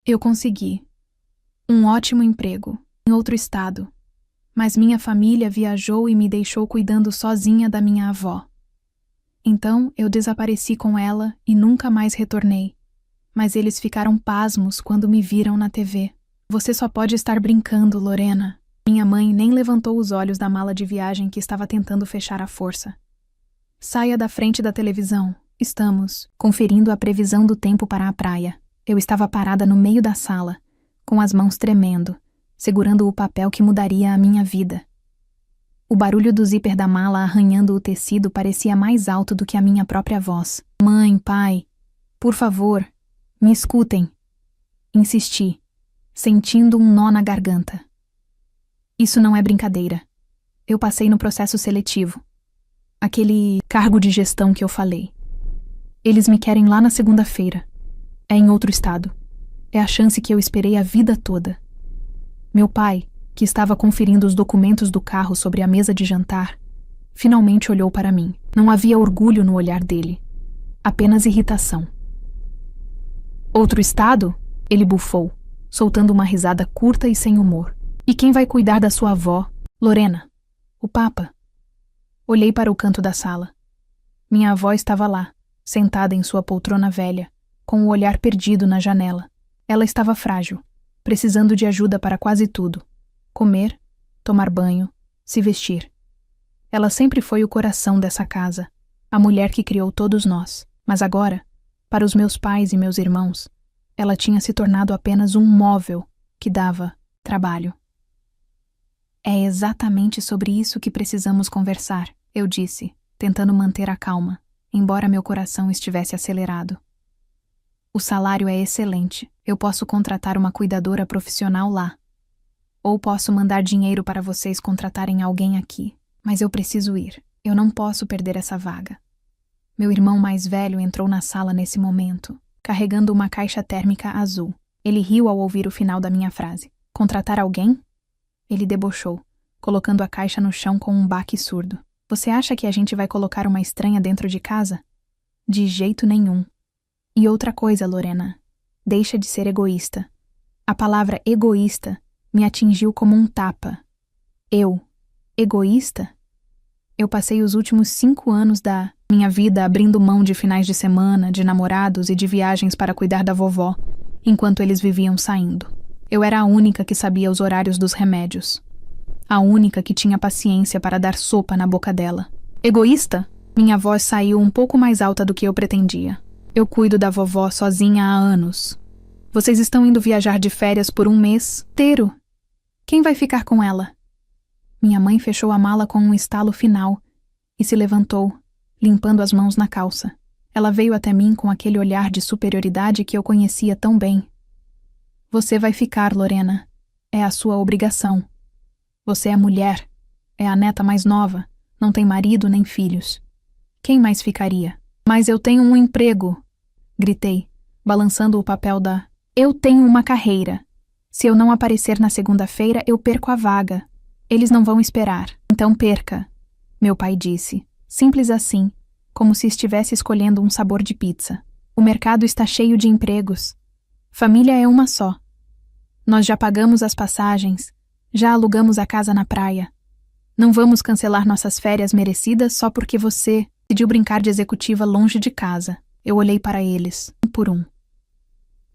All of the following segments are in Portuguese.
Eu consegui um ótimo emprego em outro estado, mas minha família viajou e me deixou cuidando sozinha da minha avó. Então eu desapareci com ela e nunca mais retornei, mas eles ficaram pasmos quando me viram na TV. Você só pode estar brincando, Lorena. Minha mãe nem levantou os olhos da mala de viagem que estava tentando fechar à força. Saia da frente da televisão. Estamos conferindo a previsão do tempo para a praia. Eu estava parada no meio da sala, com as mãos tremendo, segurando o papel que mudaria a minha vida. O barulho do zíper da mala arranhando o tecido parecia mais alto do que a minha própria voz. Mãe, pai, por favor, me escutem. Insisti, sentindo um nó na garganta. Isso não é brincadeira. Eu passei no processo seletivo. Aquele cargo de gestão que eu falei. Eles me querem lá na segunda-feira. É em outro estado. É a chance que eu esperei a vida toda. Meu pai, que estava conferindo os documentos do carro sobre a mesa de jantar, finalmente olhou para mim. Não havia orgulho no olhar dele. Apenas irritação. Outro estado? Ele bufou, soltando uma risada curta e sem humor. E quem vai cuidar da sua avó? Lorena. O Papa. Olhei para o canto da sala. Minha avó estava lá, sentada em sua poltrona velha, com o olhar perdido na janela. Ela estava frágil, precisando de ajuda para quase tudo. Comer, tomar banho, se vestir. Ela sempre foi o coração dessa casa, a mulher que criou todos nós. Mas agora, para os meus pais e meus irmãos, ela tinha se tornado apenas um móvel que dava trabalho. É exatamente sobre isso que precisamos conversar, eu disse, tentando manter a calma, embora meu coração estivesse acelerado. O salário é excelente. Eu posso contratar uma cuidadora profissional lá. Ou posso mandar dinheiro para vocês contratarem alguém aqui. Mas eu preciso ir. Eu não posso perder essa vaga. Meu irmão mais velho entrou na sala nesse momento, carregando uma caixa térmica azul. Ele riu ao ouvir o final da minha frase. Contratar alguém? Ele debochou, colocando a caixa no chão com um baque surdo. Você acha que a gente vai colocar uma estranha dentro de casa? De jeito nenhum. E outra coisa, Lorena. Deixa de ser egoísta. A palavra egoísta me atingiu como um tapa. Eu, egoísta? Eu passei os últimos 5 anos da minha vida abrindo mão de finais de semana, de namorados e de viagens para cuidar da vovó, enquanto eles viviam saindo. Eu era a única que sabia os horários dos remédios. A única que tinha paciência para dar sopa na boca dela. Egoísta? Minha voz saiu um pouco mais alta do que eu pretendia. Eu cuido da vovó sozinha há anos. Vocês estão indo viajar de férias por 1 mês inteiro. Quem vai ficar com ela? Minha mãe fechou a mala com um estalo final e se levantou, limpando as mãos na calça. Ela veio até mim com aquele olhar de superioridade que eu conhecia tão bem. Você vai ficar, Lorena. É a sua obrigação. Você é mulher. É a neta mais nova. Não tem marido nem filhos. Quem mais ficaria? Mas eu tenho um emprego, gritei, balançando o papel da... Eu tenho uma carreira. Se eu não aparecer na segunda-feira, eu perco a vaga. Eles não vão esperar. Então perca, meu pai disse. Simples assim, como se estivesse escolhendo um sabor de pizza. O mercado está cheio de empregos. Família é uma só. Nós já pagamos as passagens, já alugamos a casa na praia. Não vamos cancelar nossas férias merecidas só porque você decidiu brincar de executiva longe de casa. Eu olhei para eles, um por um.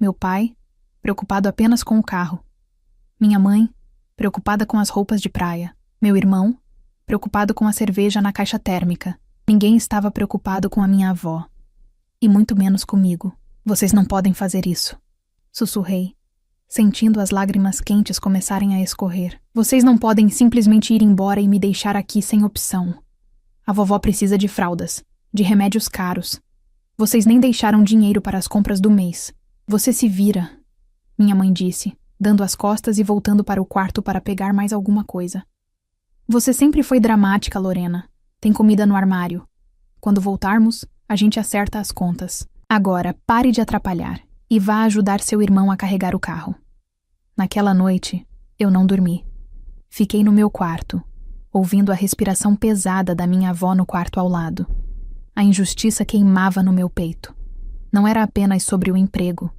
Meu pai, preocupado apenas com o carro. Minha mãe, preocupada com as roupas de praia. Meu irmão, preocupado com a cerveja na caixa térmica. Ninguém estava preocupado com a minha avó. E muito menos comigo. Vocês não podem fazer isso. Sussurrei, sentindo as lágrimas quentes começarem a escorrer. Vocês não podem simplesmente ir embora e me deixar aqui sem opção. A vovó precisa de fraldas, de remédios caros. Vocês nem deixaram dinheiro para as compras do mês. Você se vira, minha mãe disse, dando as costas e voltando para o quarto para pegar mais alguma coisa. Você sempre foi dramática, Lorena. Tem comida no armário. Quando voltarmos, a gente acerta as contas. Agora, pare de atrapalhar e vá ajudar seu irmão a carregar o carro. Naquela noite, eu não dormi. Fiquei no meu quarto, ouvindo a respiração pesada da minha avó no quarto ao lado. A injustiça queimava no meu peito. Não era apenas sobre o emprego.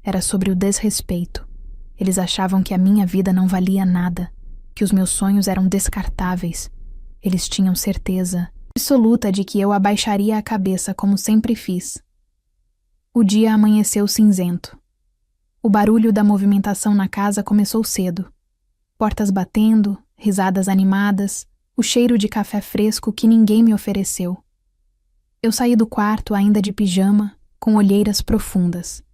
Era sobre o desrespeito. Eles achavam que a minha vida não valia nada, que os meus sonhos eram descartáveis. Eles tinham certeza absoluta de que eu abaixaria a cabeça como sempre fiz. O dia amanheceu cinzento. O barulho da movimentação na casa começou cedo. Portas batendo, risadas animadas, o cheiro de café fresco que ninguém me ofereceu. Eu saí do quarto ainda de pijama, com olheiras profundas.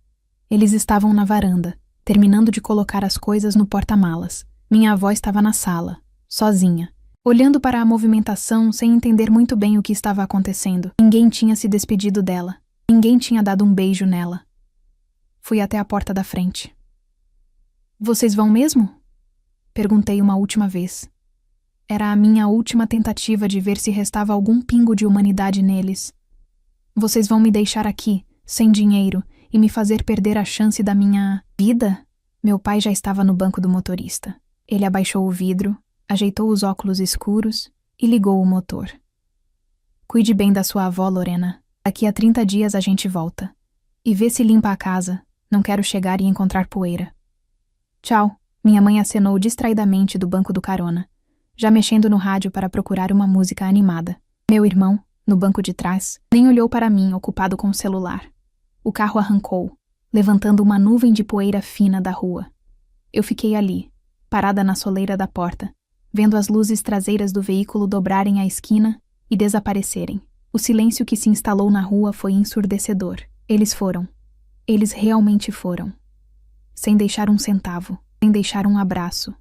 Eles estavam na varanda, terminando de colocar as coisas no porta-malas. Minha avó estava na sala, sozinha, olhando para a movimentação sem entender muito bem o que estava acontecendo. Ninguém tinha se despedido dela. Ninguém tinha dado um beijo nela. Fui até a porta da frente. "Vocês vão mesmo?" Perguntei uma última vez. Era a minha última tentativa de ver se restava algum pingo de humanidade neles. "Vocês vão me deixar aqui, sem dinheiro, e me fazer perder a chance da minha vida?" Meu pai já estava no banco do motorista. Ele abaixou o vidro, ajeitou os óculos escuros e ligou o motor. "Cuide bem da sua avó, Lorena. Daqui a 30 dias a gente volta. E vê se limpa a casa. Não quero chegar e encontrar poeira." "Tchau." Minha mãe acenou distraidamente do banco do carona, já mexendo no rádio para procurar uma música animada. Meu irmão, no banco de trás, nem olhou para mim, ocupado com o celular. O carro arrancou, levantando uma nuvem de poeira fina da rua. Eu fiquei ali, parada na soleira da porta, vendo as luzes traseiras do veículo dobrarem a esquina e desaparecerem. O silêncio que se instalou na rua foi ensurdecedor. Eles foram. Eles realmente foram. Sem deixar um centavo, sem deixar um abraço,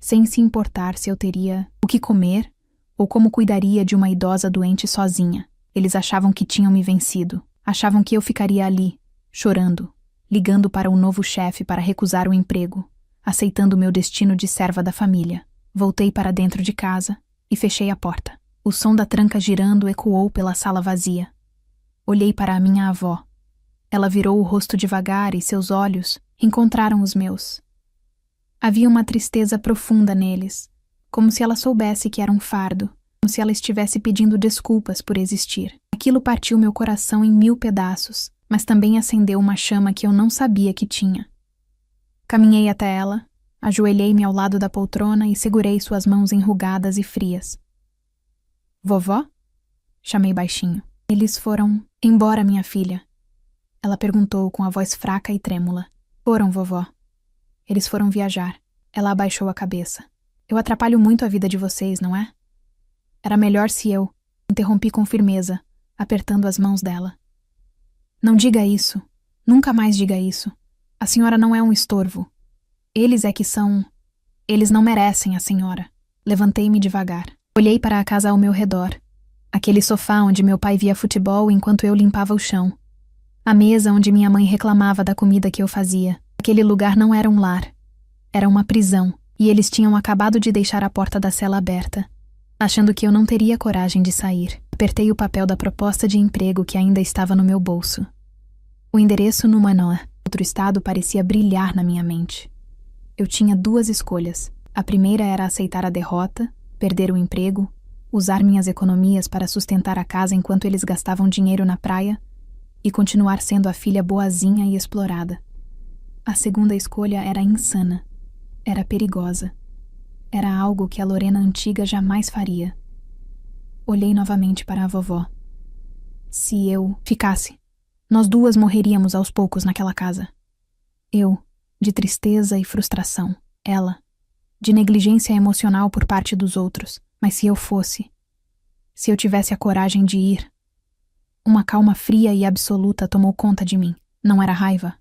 sem se importar se eu teria o que comer ou como cuidaria de uma idosa doente sozinha. Eles achavam que tinham me vencido. Achavam que eu ficaria ali, chorando, ligando para um novo chefe para recusar o emprego, aceitando meu destino de serva da família. Voltei para dentro de casa e fechei a porta. O som da tranca girando ecoou pela sala vazia. Olhei para a minha avó. Ela virou o rosto devagar e seus olhos encontraram os meus. Havia uma tristeza profunda neles, como se ela soubesse que era um fardo, como se ela estivesse pedindo desculpas por existir. Aquilo partiu meu coração em 1000 pedaços, mas também acendeu uma chama que eu não sabia que tinha. Caminhei até ela, ajoelhei-me ao lado da poltrona e segurei suas mãos enrugadas e frias. "Vovó?" Chamei baixinho. "Eles foram embora, minha filha." Ela perguntou com a voz fraca e trêmula. "Foram, vovó. Eles foram viajar." Ela abaixou a cabeça. "Eu atrapalho muito a vida de vocês, não é?" "Era melhor se eu..." Interrompi com firmeza, apertando as mãos dela. "Não diga isso. Nunca mais diga isso. A senhora não é um estorvo. Eles é que são... Eles não merecem a senhora." Levantei-me devagar. Olhei para a casa ao meu redor. Aquele sofá onde meu pai via futebol enquanto eu limpava o chão. A mesa onde minha mãe reclamava da comida que eu fazia. Aquele lugar não era um lar. Era uma prisão, e eles tinham acabado de deixar a porta da cela aberta, achando que eu não teria coragem de sair. Apertei o papel da proposta de emprego que ainda estava no meu bolso. O endereço no Manoa, outro estado, parecia brilhar na minha mente. Eu tinha 2 escolhas. A primeira era aceitar a derrota, perder o emprego, usar minhas economias para sustentar a casa enquanto eles gastavam dinheiro na praia e continuar sendo a filha boazinha e explorada. A segunda escolha era insana. Era perigosa. Era algo que a Lorena antiga jamais faria. Olhei novamente para a vovó. Se eu ficasse, nós 2 morreríamos aos poucos naquela casa. Eu, de tristeza e frustração. Ela, de negligência emocional por parte dos outros. Mas se eu fosse, se eu tivesse a coragem de ir... Uma calma fria e absoluta tomou conta de mim. Não era raiva.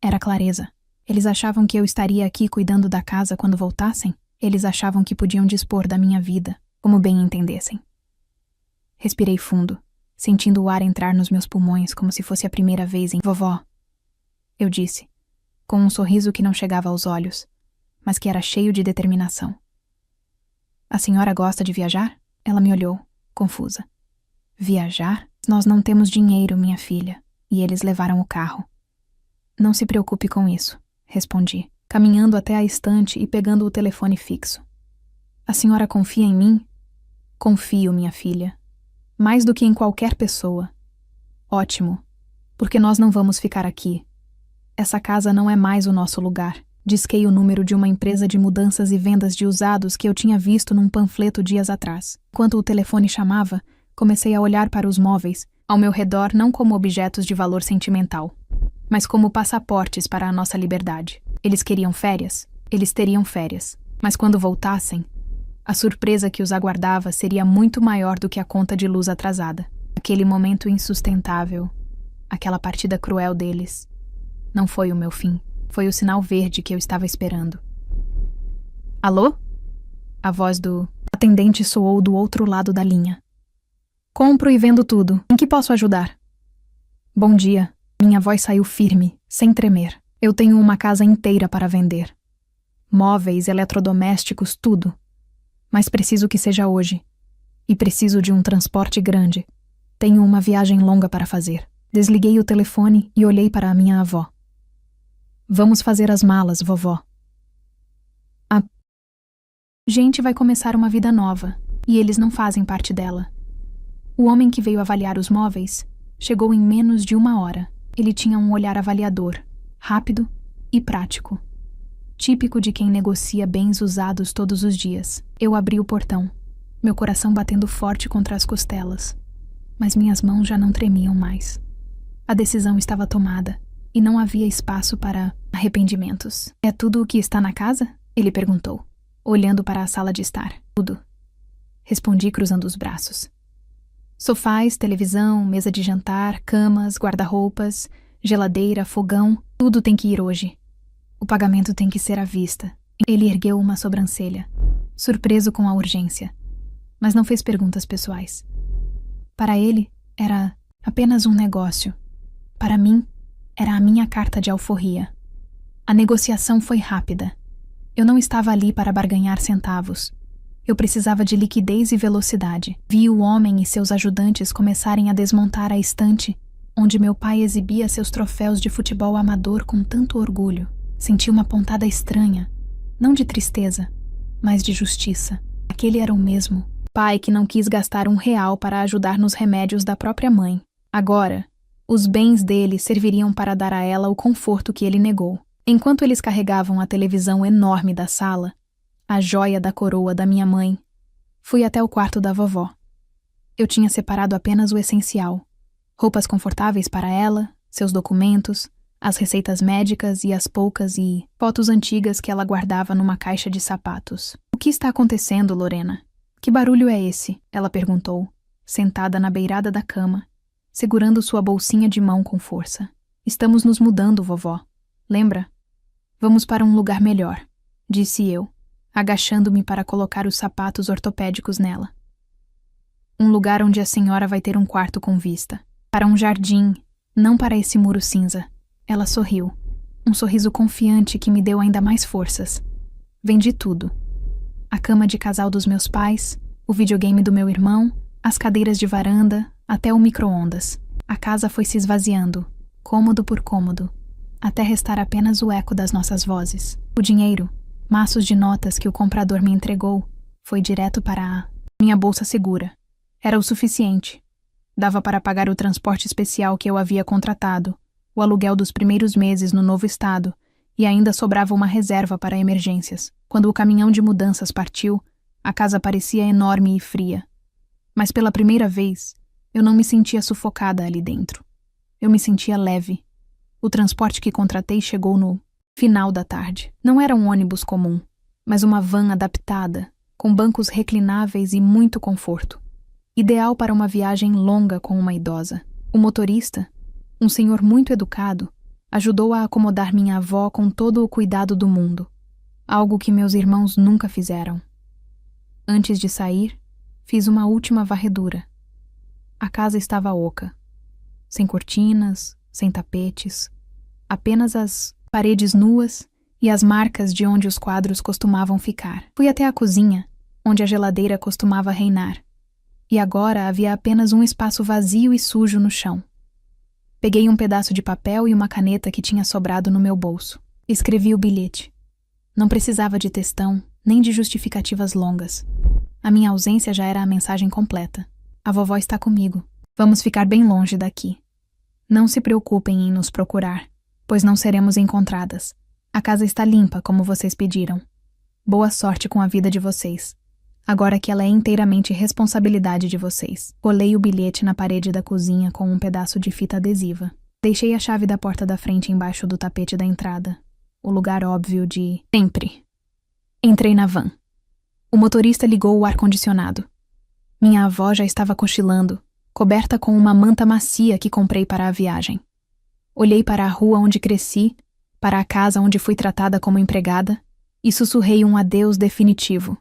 Era clareza. Eles achavam que eu estaria aqui cuidando da casa quando voltassem? Eles achavam que podiam dispor da minha vida, como bem entendessem. Respirei fundo, sentindo o ar entrar nos meus pulmões como se fosse a primeira vez em... "Vovó", eu disse, com um sorriso que não chegava aos olhos, mas que era cheio de determinação. "A senhora gosta de viajar?" Ela me olhou, confusa. "Viajar? Nós não temos dinheiro, minha filha, e eles levaram o carro." "Não se preocupe com isso", respondi, caminhando até a estante e pegando o telefone fixo. "A senhora confia em mim?" "Confio, minha filha. Mais do que em qualquer pessoa." "Ótimo, porque nós não vamos ficar aqui." Essa casa não é mais o nosso lugar. Disquei o número de uma empresa de mudanças e vendas de usados que eu tinha visto num panfleto dias atrás. Enquanto o telefone chamava, comecei a olhar para os móveis, ao meu redor não como objetos de valor sentimental, mas como passaportes para a nossa liberdade. Eles queriam férias? Eles teriam férias. Mas quando voltassem, a surpresa que os aguardava seria muito maior do que a conta de luz atrasada. Aquele momento insustentável, aquela partida cruel deles, não foi o meu fim. Foi o sinal verde que eu estava esperando. Alô? A voz do atendente soou do outro lado da linha. Compro e vendo tudo. Em que posso ajudar? Bom dia. Minha voz saiu firme, sem tremer. Eu tenho uma casa inteira para vender. Móveis, eletrodomésticos, tudo. Mas preciso que seja hoje. E preciso de um transporte grande. Tenho uma viagem longa para fazer. Desliguei o telefone e olhei para a minha avó. Vamos fazer as malas, vovó. A gente vai começar uma vida nova, e eles não fazem parte dela. O homem que veio avaliar os móveis chegou em menos de 1 hora. Ele tinha um olhar avaliador, rápido e prático. Típico de quem negocia bens usados todos os dias. Eu abri o portão, meu coração batendo forte contra as costelas. Mas minhas mãos já não tremiam mais. A decisão estava tomada, e não havia espaço para arrependimentos. É tudo o que está na casa? Ele perguntou, olhando para a sala de estar. Tudo. Respondi cruzando os braços. Sofás, televisão, mesa de jantar, camas, guarda-roupas, geladeira, fogão, tudo tem que ir hoje. O pagamento tem que ser à vista. Ele ergueu uma sobrancelha, surpreso com a urgência, mas não fez perguntas pessoais. Para ele, era apenas um negócio. Para mim, era a minha carta de alforria. A negociação foi rápida. Eu não estava ali para barganhar centavos. Eu precisava de liquidez e velocidade. Vi o homem e seus ajudantes começarem a desmontar a estante onde meu pai exibia seus troféus de futebol amador com tanto orgulho. Senti uma pontada estranha, não de tristeza, mas de justiça. Aquele era o mesmo pai que não quis gastar R$1 para ajudar nos remédios da própria mãe. Agora, os bens dele serviriam para dar a ela o conforto que ele negou. Enquanto eles carregavam a televisão enorme da sala, a joia da coroa da minha mãe, fui até o quarto da vovó. Eu tinha separado apenas o essencial: roupas confortáveis para ela, seus documentos, as receitas médicas e as poucas fotos antigas que ela guardava numa caixa de sapatos. O que está acontecendo, Lorena? Que barulho é esse? Ela perguntou, sentada na beirada da cama, segurando sua bolsinha de mão com força. Estamos nos mudando, vovó. Lembra? Vamos para um lugar melhor, disse eu, agachando-me para colocar os sapatos ortopédicos nela. Um lugar onde a senhora vai ter um quarto com vista. Para um jardim, não para esse muro cinza. Ela sorriu, um sorriso confiante que me deu ainda mais forças. Vendi tudo. A cama de casal dos meus pais, o videogame do meu irmão, as cadeiras de varanda, até o micro-ondas. A casa foi se esvaziando, cômodo por cômodo, até restar apenas o eco das nossas vozes. O dinheiro, maços de notas que o comprador me entregou, foi direto para a minha bolsa segura. Era o suficiente. Dava para pagar o transporte especial que eu havia contratado, o aluguel dos primeiros meses no novo estado, e ainda sobrava uma reserva para emergências. Quando o caminhão de mudanças partiu, a casa parecia enorme e fria. Mas pela primeira vez, eu não me sentia sufocada ali dentro. Eu me sentia leve. O transporte que contratei chegou no final da tarde. Não era um ônibus comum, mas uma van adaptada, com bancos reclináveis e muito conforto. Ideal para uma viagem longa com uma idosa. O motorista, um senhor muito educado, ajudou a acomodar minha avó com todo o cuidado do mundo, algo que meus irmãos nunca fizeram. Antes de sair, fiz uma última varredura. A casa estava oca, sem cortinas, sem tapetes, apenas as paredes nuas e as marcas de onde os quadros costumavam ficar. Fui até a cozinha, onde a geladeira costumava reinar, e agora havia apenas um espaço vazio e sujo no chão. Peguei um pedaço de papel e uma caneta que tinha sobrado no meu bolso. Escrevi o bilhete. Não precisava de textão, nem de justificativas longas. A minha ausência já era a mensagem completa. A vovó está comigo. Vamos ficar bem longe daqui. Não se preocupem em nos procurar, pois não seremos encontradas. A casa está limpa, como vocês pediram. Boa sorte com a vida de vocês. Agora que ela é inteiramente responsabilidade de vocês. Colei o bilhete na parede da cozinha com um pedaço de fita adesiva. Deixei a chave da porta da frente embaixo do tapete da entrada. O lugar óbvio de sempre. Entrei na van. O motorista ligou o ar-condicionado. Minha avó já estava cochilando, coberta com uma manta macia que comprei para a viagem. Olhei para a rua onde cresci, para a casa onde fui tratada como empregada, e sussurrei um adeus definitivo.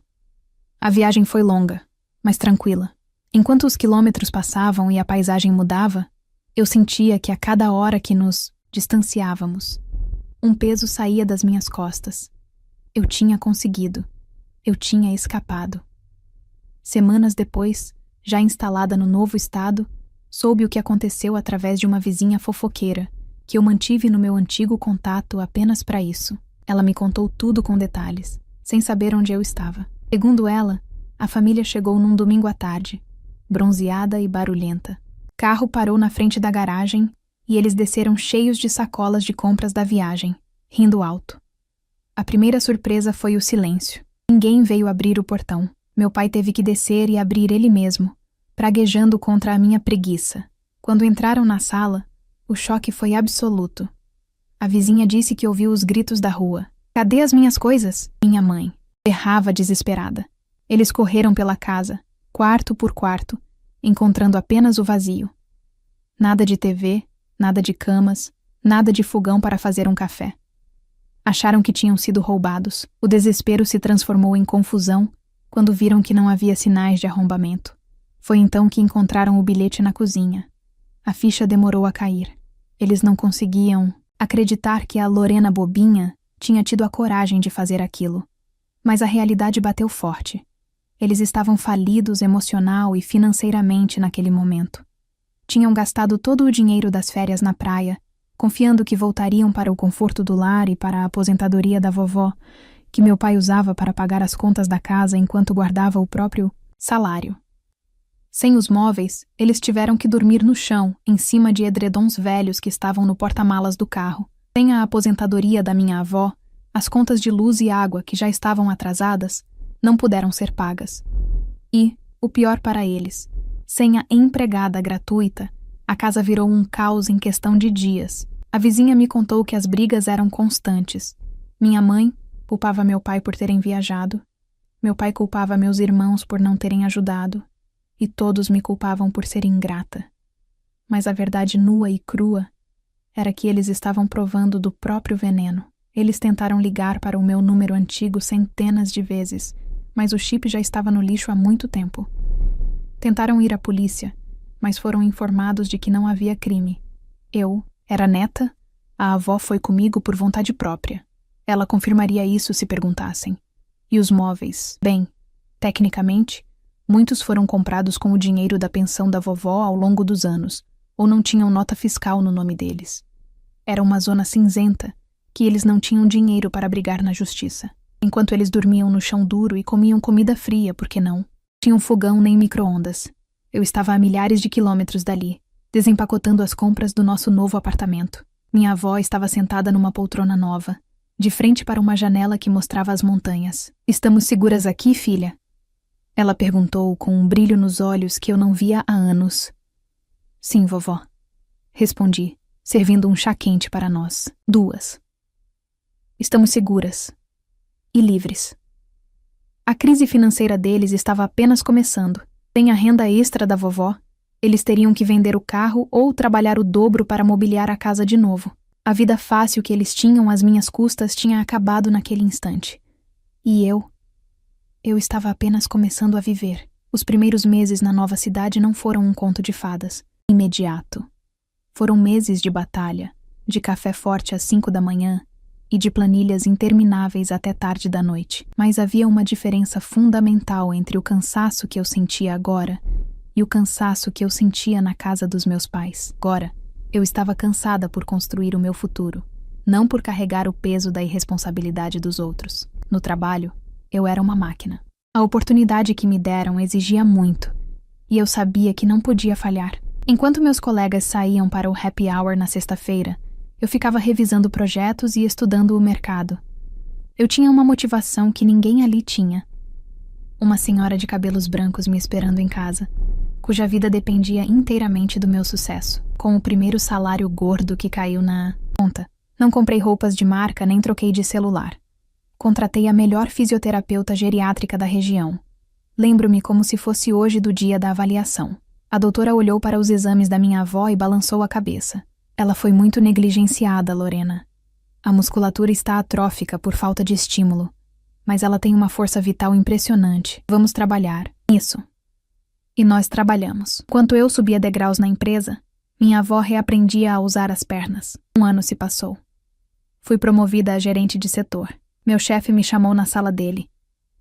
A viagem foi longa, mas tranquila. Enquanto os quilômetros passavam e a paisagem mudava, eu sentia que a cada hora que nos distanciávamos, um peso saía das minhas costas. Eu tinha conseguido. Eu tinha escapado. Semanas depois, já instalada no novo estado, soube o que aconteceu através de uma vizinha fofoqueira, que eu mantive no meu antigo contato apenas para isso. Ela me contou tudo com detalhes, sem saber onde eu estava. Segundo ela, a família chegou num domingo à tarde, bronzeada e barulhenta. Carro parou na frente da garagem e eles desceram cheios de sacolas de compras da viagem, rindo alto. A primeira surpresa foi o silêncio. Ninguém veio abrir o portão. Meu pai teve que descer e abrir ele mesmo, praguejando contra a minha preguiça. Quando entraram na sala, o choque foi absoluto. A vizinha disse que ouviu os gritos da rua. "Cadê as minhas coisas?" Minha mãe berrava desesperada. Eles correram pela casa, quarto por quarto, encontrando apenas o vazio. Nada de TV, nada de camas, nada de fogão para fazer um café. Acharam que tinham sido roubados. O desespero se transformou em confusão quando viram que não havia sinais de arrombamento. Foi então que encontraram o bilhete na cozinha. A ficha demorou a cair. Eles não conseguiam acreditar que a Lorena bobinha tinha tido a coragem de fazer aquilo. Mas a realidade bateu forte. Eles estavam falidos emocional e financeiramente naquele momento. Tinham gastado todo o dinheiro das férias na praia, confiando que voltariam para o conforto do lar e para a aposentadoria da vovó, que meu pai usava para pagar as contas da casa enquanto guardava o próprio salário. Sem os móveis, eles tiveram que dormir no chão, em cima de edredons velhos que estavam no porta-malas do carro. Sem a aposentadoria da minha avó, as contas de luz e água, que já estavam atrasadas, não puderam ser pagas. E, o pior para eles, sem a empregada gratuita, a casa virou um caos em questão de dias. A vizinha me contou que as brigas eram constantes. Minha mãe culpava meu pai por terem viajado. Meu pai culpava meus irmãos por não terem ajudado. E todos me culpavam por ser ingrata. Mas a verdade nua e crua era que eles estavam provando do próprio veneno. Eles tentaram ligar para o meu número antigo centenas de vezes, mas o chip já estava no lixo há muito tempo. Tentaram ir à polícia, mas foram informados de que não havia crime. Eu era neta, a avó foi comigo por vontade própria. Ela confirmaria isso se perguntassem. E os móveis? Bem, tecnicamente, muitos foram comprados com o dinheiro da pensão da vovó ao longo dos anos, ou não tinham nota fiscal no nome deles. Era uma zona cinzenta, que eles não tinham dinheiro para brigar na justiça. Enquanto eles dormiam no chão duro e comiam comida fria, por que não? Tinham fogão nem micro-ondas. Eu estava a milhares de quilômetros dali, desempacotando as compras do nosso novo apartamento. Minha avó estava sentada numa poltrona nova, de frente para uma janela que mostrava as montanhas. "Estamos seguras aqui, filha?" Ela perguntou com um brilho nos olhos que eu não via há anos. "Sim, vovó", respondi, servindo um chá quente para nós, duas. "Estamos seguras. E livres." A crise financeira deles estava apenas começando. Sem a renda extra da vovó, eles teriam que vender o carro ou trabalhar o dobro para mobiliar a casa de novo. A vida fácil que eles tinham às minhas custas tinha acabado naquele instante. E eu estava apenas começando a viver. Os primeiros meses na nova cidade não foram um conto de fadas. Imediato. Foram meses de batalha, de café forte às 5 da manhã e de planilhas intermináveis até tarde da noite. Mas havia uma diferença fundamental entre o cansaço que eu sentia agora e o cansaço que eu sentia na casa dos meus pais. Agora, eu estava cansada por construir o meu futuro, não por carregar o peso da irresponsabilidade dos outros. No trabalho, eu era uma máquina. A oportunidade que me deram exigia muito, e eu sabia que não podia falhar. Enquanto meus colegas saíam para o happy hour na sexta-feira, Eu ficava revisando projetos e estudando o mercado. Eu tinha uma motivação que ninguém ali tinha. Uma senhora de cabelos brancos me esperando em casa, cuja vida dependia inteiramente do meu sucesso, com o primeiro salário gordo que caiu na conta. Não comprei roupas de marca nem troquei de celular. Contratei a melhor fisioterapeuta geriátrica da região. Lembro-me como se fosse hoje do dia da avaliação. A doutora olhou para os exames da minha avó e balançou a cabeça. Ela foi muito negligenciada, Lorena. A musculatura está atrófica por falta de estímulo, mas ela tem uma força vital impressionante. Vamos trabalhar. Isso. E nós trabalhamos. Enquanto eu subia degraus na empresa, minha avó reaprendia a usar as pernas. 1 ano se passou. Fui promovida a gerente de setor. Meu chefe me chamou na sala dele,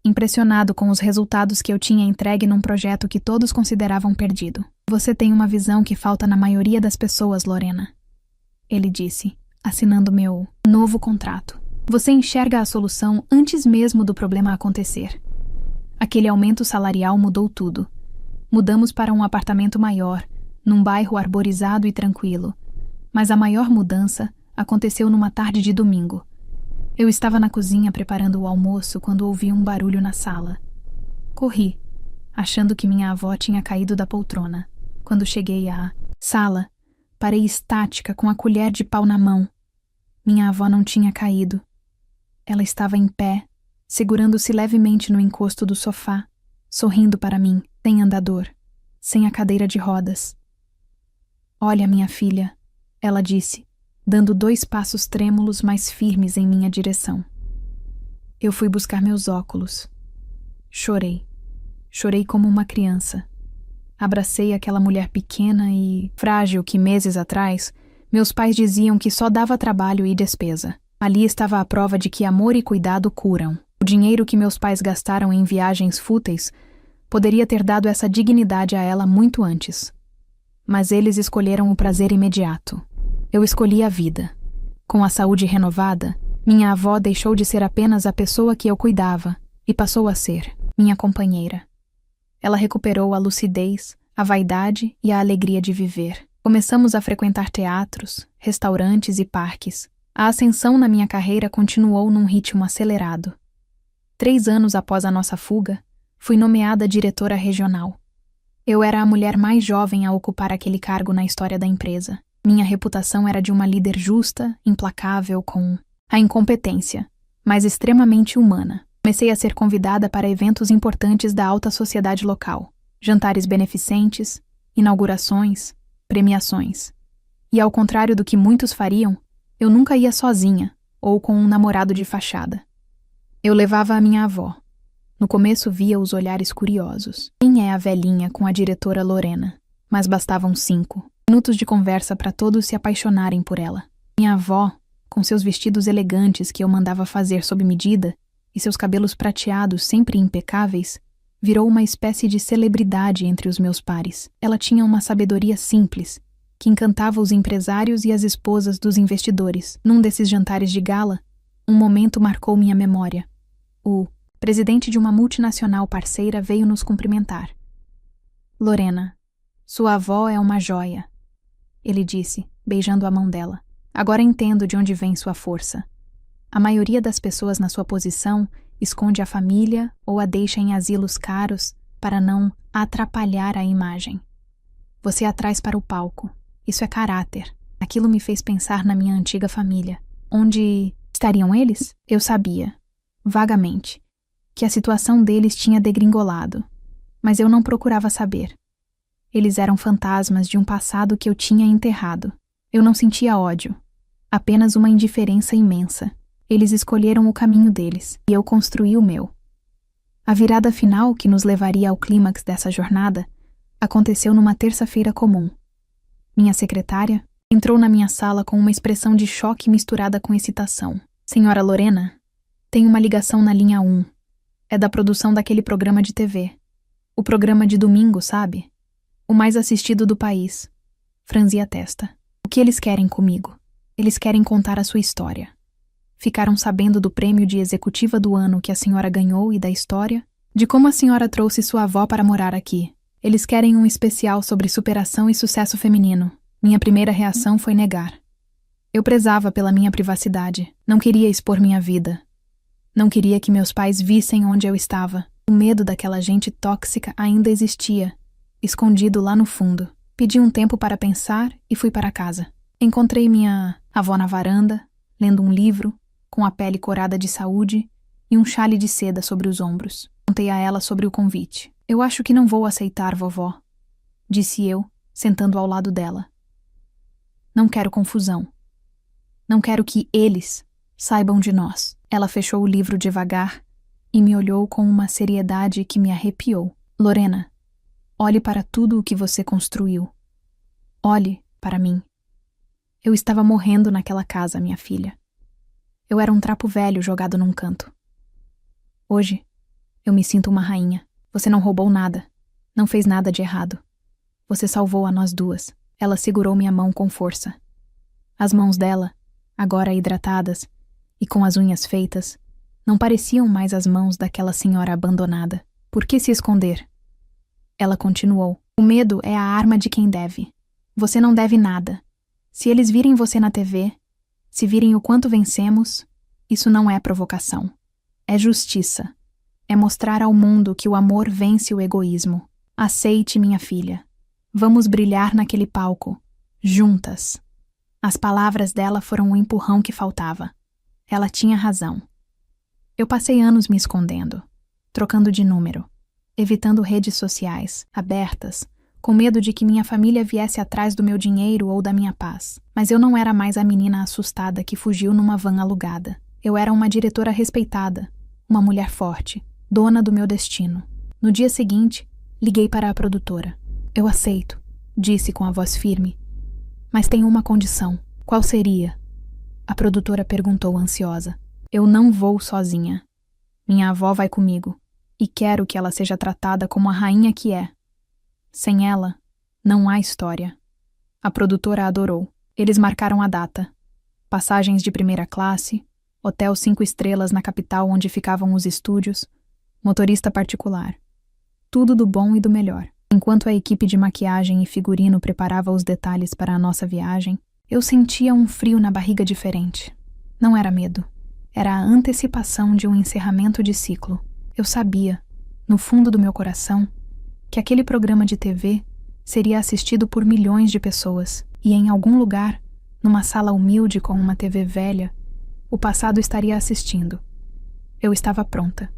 impressionado com os resultados que eu tinha entregue num projeto que todos consideravam perdido. Você tem uma visão que falta na maioria das pessoas, Lorena. Ele disse, assinando meu novo contrato. Você enxerga a solução antes mesmo do problema acontecer. Aquele aumento salarial mudou tudo. Mudamos para um apartamento maior, num bairro arborizado e tranquilo. Mas a maior mudança aconteceu numa tarde de domingo. Eu estava na cozinha preparando o almoço quando ouvi um barulho na sala. Corri, achando que minha avó tinha caído da poltrona. Quando cheguei à sala, parei estática com a colher de pau na mão. Minha avó não tinha caído. Ela estava em pé, segurando-se levemente no encosto do sofá, sorrindo para mim, sem andador, sem a cadeira de rodas. Olha, minha filha, ela disse, dando 2 passos trêmulos mais firmes em minha direção. Eu fui buscar meus óculos. Chorei. Chorei como uma criança. Abracei aquela mulher pequena e frágil que meses atrás meus pais diziam que só dava trabalho e despesa. Ali estava a prova de que amor e cuidado curam. O dinheiro que meus pais gastaram em viagens fúteis poderia ter dado essa dignidade a ela muito antes. Mas eles escolheram o prazer imediato. Eu escolhi a vida. Com a saúde renovada, minha avó deixou de ser apenas a pessoa que eu cuidava e passou a ser minha companheira. Ela recuperou a lucidez, a vaidade e a alegria de viver. Começamos a frequentar teatros, restaurantes e parques. A ascensão na minha carreira continuou num ritmo acelerado. 3 anos após a nossa fuga, fui nomeada diretora regional. Eu era a mulher mais jovem a ocupar aquele cargo na história da empresa. Minha reputação era de uma líder justa, implacável, com a incompetência, mas extremamente humana. Comecei a ser convidada para eventos importantes da alta sociedade local, jantares beneficentes, inaugurações, premiações. E ao contrário do que muitos fariam, eu nunca ia sozinha ou com um namorado de fachada. Eu levava a minha avó. No começo via os olhares curiosos. Quem é a velhinha com a diretora Lorena? Mas bastavam 5 minutos de conversa para todos se apaixonarem por ela. Minha avó, com seus vestidos elegantes que eu mandava fazer sob medida e seus cabelos prateados sempre impecáveis, virou uma espécie de celebridade entre os meus pares. Ela tinha uma sabedoria simples, que encantava os empresários e as esposas dos investidores. Num desses jantares de gala, um momento marcou minha memória. O presidente de uma multinacional parceira veio nos cumprimentar. Lorena, sua avó é uma joia, ele disse, beijando a mão dela. Agora entendo de onde vem sua força. A maioria das pessoas na sua posição esconde a família ou a deixa em asilos caros para não atrapalhar a imagem. Você a traz para o palco. Isso é caráter. Aquilo me fez pensar na minha antiga família. Onde estariam eles? Eu sabia, vagamente, que a situação deles tinha degringolado, mas eu não procurava saber. Eles eram fantasmas de um passado que eu tinha enterrado. Eu não sentia ódio, apenas uma indiferença imensa. Eles escolheram o caminho deles, e eu construí o meu. A virada final que nos levaria ao clímax dessa jornada aconteceu numa terça-feira comum. Minha secretária entrou na minha sala com uma expressão de choque misturada com excitação. Senhora Lorena, tem uma ligação na linha 1. É da produção daquele programa de TV. O programa de domingo, sabe? O mais assistido do país. Franzi a testa. O que eles querem comigo? Eles querem contar a sua história. Ficaram sabendo do prêmio de executiva do ano que a senhora ganhou e da história? De como a senhora trouxe sua avó para morar aqui. Eles querem um especial sobre superação e sucesso feminino. Minha primeira reação foi negar. Eu prezava pela minha privacidade. Não queria expor minha vida. Não queria que meus pais vissem onde eu estava. O medo daquela gente tóxica ainda existia, escondido lá no fundo. Pedi um tempo para pensar e fui para casa. Encontrei minha avó na varanda, lendo um livro, com a pele corada de saúde e um chale de seda sobre os ombros. Contei a ela sobre o convite. Eu acho que não vou aceitar, vovó, disse eu, sentando ao lado dela. Não quero confusão. Não quero que eles saibam de nós. Ela fechou o livro devagar e me olhou com uma seriedade que me arrepiou. Lorena, olhe para tudo o que você construiu. Olhe para mim. Eu estava morrendo naquela casa, minha filha. Eu era um trapo velho jogado num canto. Hoje, eu me sinto uma rainha. Você não roubou nada. Não fez nada de errado. Você salvou a nós duas. Ela segurou minha mão com força. As mãos dela, agora hidratadas e com as unhas feitas, não pareciam mais as mãos daquela senhora abandonada. Por que se esconder? Ela continuou. O medo é a arma de quem deve. Você não deve nada. Se eles virem você na TV, se virem o quanto vencemos, isso não é provocação. É justiça. É mostrar ao mundo que o amor vence o egoísmo. Aceite, minha filha. Vamos brilhar naquele palco, juntas. As palavras dela foram o empurrão que faltava. Ela tinha razão. Eu passei anos me escondendo, trocando de número, evitando redes sociais, abertas, com medo de que minha família viesse atrás do meu dinheiro ou da minha paz. Mas eu não era mais a menina assustada que fugiu numa van alugada. Eu era uma diretora respeitada, uma mulher forte, dona do meu destino. No dia seguinte, liguei para a produtora. Eu aceito, disse com a voz firme. Mas tem uma condição. Qual seria? A produtora perguntou ansiosa. Eu não vou sozinha. Minha avó vai comigo, e quero que ela seja tratada como a rainha que é. Sem ela, não há história. A produtora adorou. Eles marcaram a data. Passagens de primeira classe, hotel 5 estrelas na capital onde ficavam os estúdios, motorista particular. Tudo do bom e do melhor. Enquanto a equipe de maquiagem e figurino preparava os detalhes para a nossa viagem, eu sentia um frio na barriga diferente. Não era medo. Era a antecipação de um encerramento de ciclo. Eu sabia, no fundo do meu coração, que aquele programa de TV seria assistido por milhões de pessoas e em algum lugar, numa sala humilde com uma TV velha, o passado estaria assistindo. Eu estava pronta.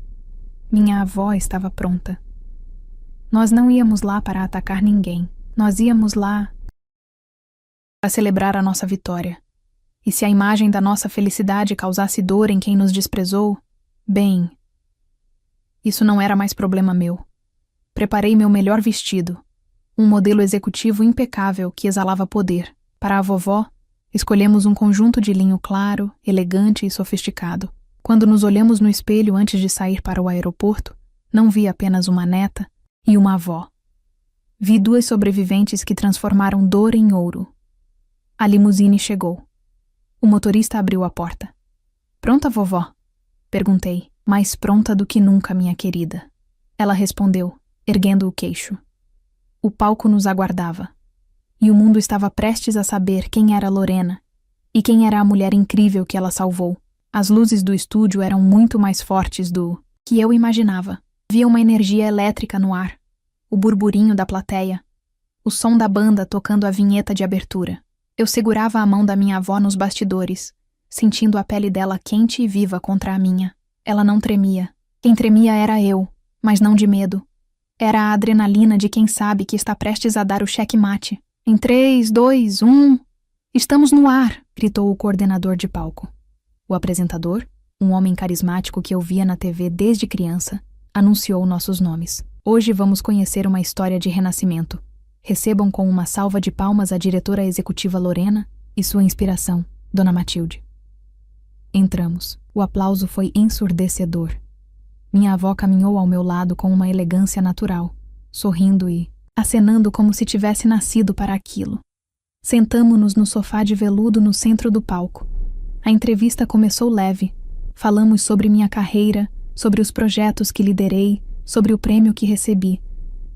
Minha avó estava pronta. Nós não íamos lá para atacar ninguém. Nós íamos lá para celebrar a nossa vitória. E se a imagem da nossa felicidade causasse dor em quem nos desprezou, bem, isso não era mais problema meu. Preparei meu melhor vestido, um modelo executivo impecável que exalava poder. Para a vovó, escolhemos um conjunto de linho claro, elegante e sofisticado. Quando nos olhamos no espelho antes de sair para o aeroporto, não vi apenas uma neta e uma avó. Vi 2 sobreviventes que transformaram dor em ouro. A limusine chegou. O motorista abriu a porta. Pronta, vovó? Perguntei. Mais pronta do que nunca, minha querida. Ela respondeu, erguendo o queixo. O palco nos aguardava. E o mundo estava prestes a saber quem era Lorena e quem era a mulher incrível que ela salvou. As luzes do estúdio eram muito mais fortes do que eu imaginava. Havia uma energia elétrica no ar, o burburinho da plateia, o som da banda tocando a vinheta de abertura. Eu segurava a mão da minha avó nos bastidores, sentindo a pele dela quente e viva contra a minha. Ela não tremia. Quem tremia era eu, mas não de medo. Era a adrenalina de quem sabe que está prestes a dar o checkmate. Em 3, 2, 1... Estamos no ar, gritou o coordenador de palco. O apresentador, um homem carismático que eu via na TV desde criança, anunciou nossos nomes. Hoje vamos conhecer uma história de renascimento. Recebam com uma salva de palmas a diretora executiva Lorena e sua inspiração, Dona Matilde. Entramos. O aplauso foi ensurdecedor. Minha avó caminhou ao meu lado com uma elegância natural, sorrindo e acenando como se tivesse nascido para aquilo. Sentamo-nos no sofá de veludo no centro do palco. A entrevista começou leve. Falamos sobre minha carreira, sobre os projetos que liderei, sobre o prêmio que recebi.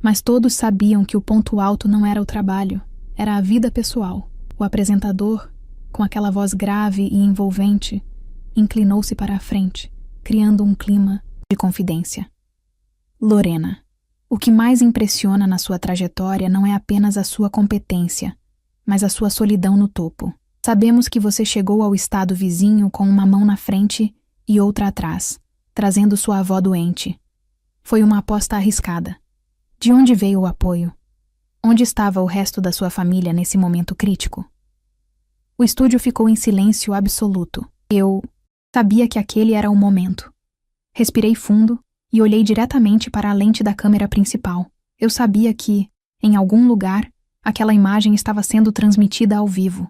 Mas todos sabiam que o ponto alto não era o trabalho, era a vida pessoal. O apresentador com aquela voz grave e envolvente, inclinou-se para a frente, criando um clima de confidência. Lorena, o que mais impressiona na sua trajetória não é apenas a sua competência, mas a sua solidão no topo. Sabemos que você chegou ao estado vizinho com uma mão na frente e outra atrás, trazendo sua avó doente. Foi uma aposta arriscada. De onde veio o apoio? Onde estava o resto da sua família nesse momento crítico? O estúdio ficou em silêncio absoluto. Eu sabia que aquele era o momento. Respirei fundo e olhei diretamente para a lente da câmera principal. Eu sabia que, em algum lugar, aquela imagem estava sendo transmitida ao vivo.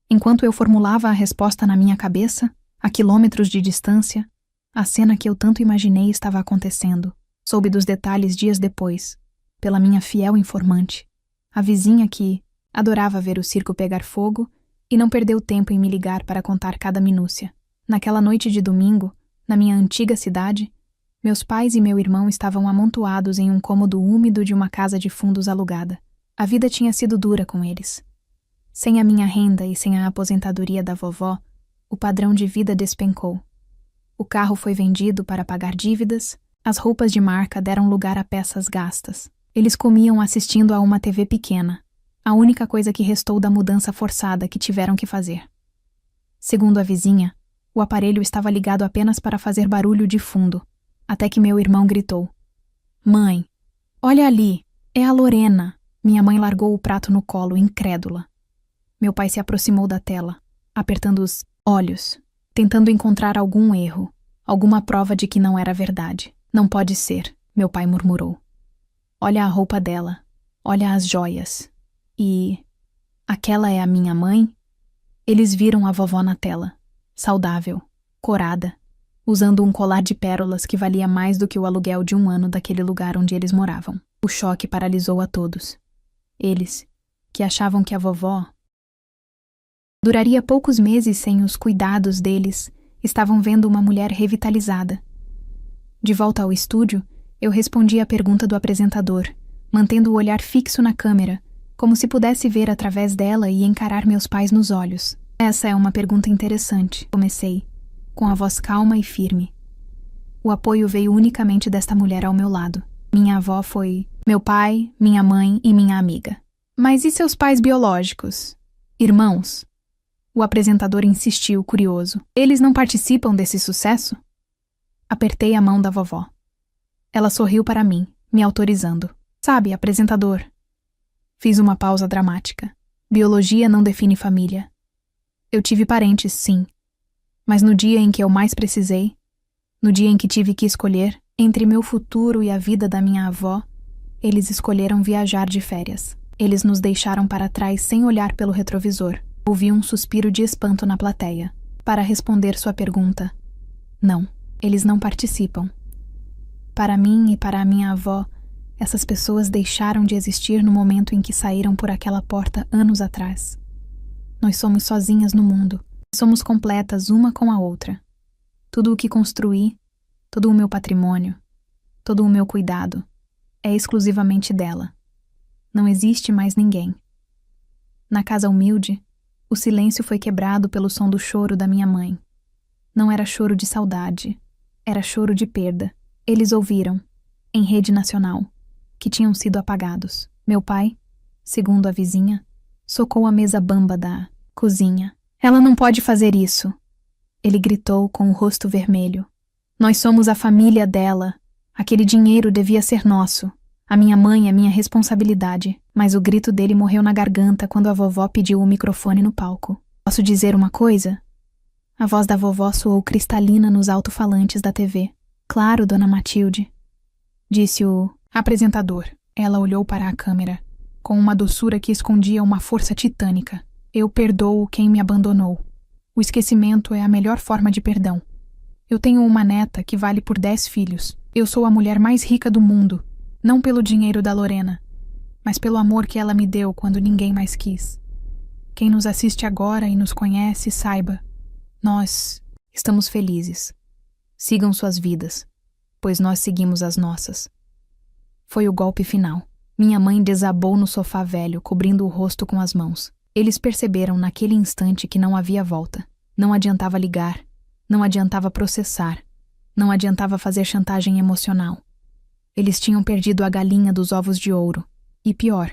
Enquanto eu formulava a resposta na minha cabeça, a quilômetros de distância, a cena que eu tanto imaginei estava acontecendo. Soube dos detalhes dias depois, pela minha fiel informante, a vizinha que adorava ver o circo pegar fogo e não perdeu tempo em me ligar para contar cada minúcia. Naquela noite de domingo, na minha antiga cidade, meus pais e meu irmão estavam amontoados em um cômodo úmido de uma casa de fundos alugada. A vida tinha sido dura com eles. Sem a minha renda e sem a aposentadoria da vovó, o padrão de vida despencou. O carro foi vendido para pagar dívidas, as roupas de marca deram lugar a peças gastas. Eles comiam assistindo a uma TV pequena, a única coisa que restou da mudança forçada que tiveram que fazer. Segundo a vizinha, o aparelho estava ligado apenas para fazer barulho de fundo, até que meu irmão gritou: "Mãe, olha ali, é a Lorena." Minha mãe largou o prato no colo, incrédula. Meu pai se aproximou da tela, apertando os olhos, tentando encontrar algum erro, alguma prova de que não era verdade. "Não pode ser", meu pai murmurou. "Olha a roupa dela, olha as joias. E aquela é a minha mãe?" Eles viram a vovó na tela, saudável, corada, usando um colar de pérolas que valia mais do que o aluguel de um ano daquele lugar onde eles moravam. O choque paralisou a todos. Eles, que achavam que a vovó duraria poucos meses sem os cuidados deles, estavam vendo uma mulher revitalizada. De volta ao estúdio, eu respondi à pergunta do apresentador, mantendo o olhar fixo na câmera, como se pudesse ver através dela e encarar meus pais nos olhos. "Essa é uma pergunta interessante", comecei, com a voz calma e firme. O apoio veio unicamente desta mulher ao meu lado. Minha avó foi meu pai, minha mãe e minha amiga. "Mas e seus pais biológicos? Irmãos?" O apresentador insistiu, curioso. "Eles não participam desse sucesso?" Apertei a mão da vovó. Ela sorriu para mim, me autorizando. "Sabe, apresentador." Fiz uma pausa dramática. Biologia não define família. Eu tive parentes, sim. Mas no dia em que eu mais precisei, no dia em que tive que escolher entre meu futuro e a vida da minha avó, eles escolheram viajar de férias. Eles nos deixaram para trás sem olhar pelo retrovisor. Ouvi um suspiro de espanto na plateia. Para responder sua pergunta, não, eles não participam. Para mim e para a minha avó, essas pessoas deixaram de existir no momento em que saíram por aquela porta anos atrás. Nós somos sozinhas no mundo. Somos completas uma com a outra. Tudo o que construí, todo o meu patrimônio, todo o meu cuidado, é exclusivamente dela. Não existe mais ninguém. Na casa humilde, o silêncio foi quebrado pelo som do choro da minha mãe. Não era choro de saudade, era choro de perda. Eles ouviram, em rede nacional, que tinham sido apagados. Meu pai, segundo a vizinha, socou a mesa bamba da cozinha. "Ela não pode fazer isso!" Ele gritou com o rosto vermelho. "Nós somos a família dela. Aquele dinheiro devia ser nosso. A minha mãe é minha responsabilidade." Mas o grito dele morreu na garganta quando a vovó pediu o microfone no palco. "Posso dizer uma coisa?" A voz da vovó soou cristalina nos alto-falantes da TV. "Claro, dona Matilde", disse o apresentador. Ela olhou para a câmera, com uma doçura que escondia uma força titânica. "Eu perdoo quem me abandonou. O esquecimento é a melhor forma de perdão. Eu tenho uma neta que vale por 10 filhos. Eu sou a mulher mais rica do mundo, não pelo dinheiro da Lorena, mas pelo amor que ela me deu quando ninguém mais quis. Quem nos assiste agora e nos conhece, saiba, nós estamos felizes. Sigam suas vidas, pois nós seguimos as nossas." Foi o golpe final. Minha mãe desabou no sofá velho, cobrindo o rosto com as mãos. Eles perceberam naquele instante que não havia volta. Não adiantava ligar, não adiantava processar, não adiantava fazer chantagem emocional. Eles tinham perdido a galinha dos ovos de ouro. E pior,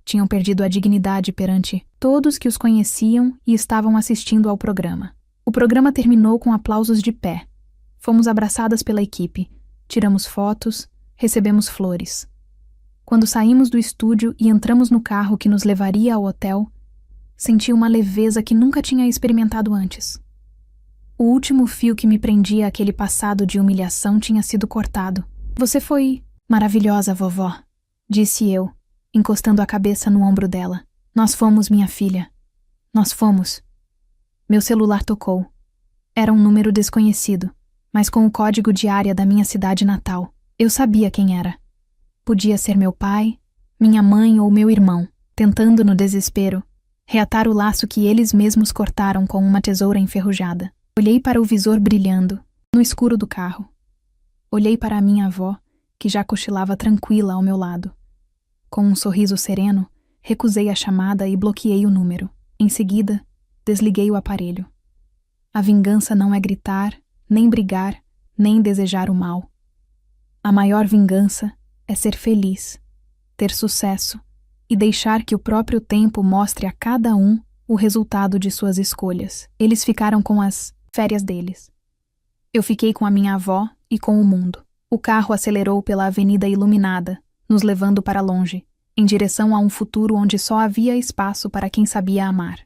tinham perdido a dignidade perante todos que os conheciam e estavam assistindo ao programa. O programa terminou com aplausos de pé. Fomos abraçadas pela equipe, tiramos fotos, recebemos flores. Quando saímos do estúdio e entramos no carro que nos levaria ao hotel, senti uma leveza que nunca tinha experimentado antes. O último fio que me prendia àquele passado de humilhação tinha sido cortado. Você foi maravilhosa, vovó, disse eu, encostando a cabeça no ombro dela. Nós fomos, minha filha. Nós fomos. Meu celular tocou. Era um número desconhecido, mas com o código de área da minha cidade natal. Eu sabia quem era. Podia ser meu pai, minha mãe ou meu irmão, tentando no desespero reatar o laço que eles mesmos cortaram com uma tesoura enferrujada. Olhei para o visor brilhando, no escuro do carro. Olhei para a minha avó, que já cochilava tranquila ao meu lado. Com um sorriso sereno, recusei a chamada e bloqueei o número. Em seguida, desliguei o aparelho. A vingança não é gritar, nem brigar, nem desejar o mal. A maior vingança é ser feliz, ter sucesso e deixar que o próprio tempo mostre a cada um o resultado de suas escolhas. Eles ficaram com as férias deles. Eu fiquei com a minha avó e com o mundo. O carro acelerou pela avenida iluminada, nos levando para longe, em direção a um futuro onde só havia espaço para quem sabia amar.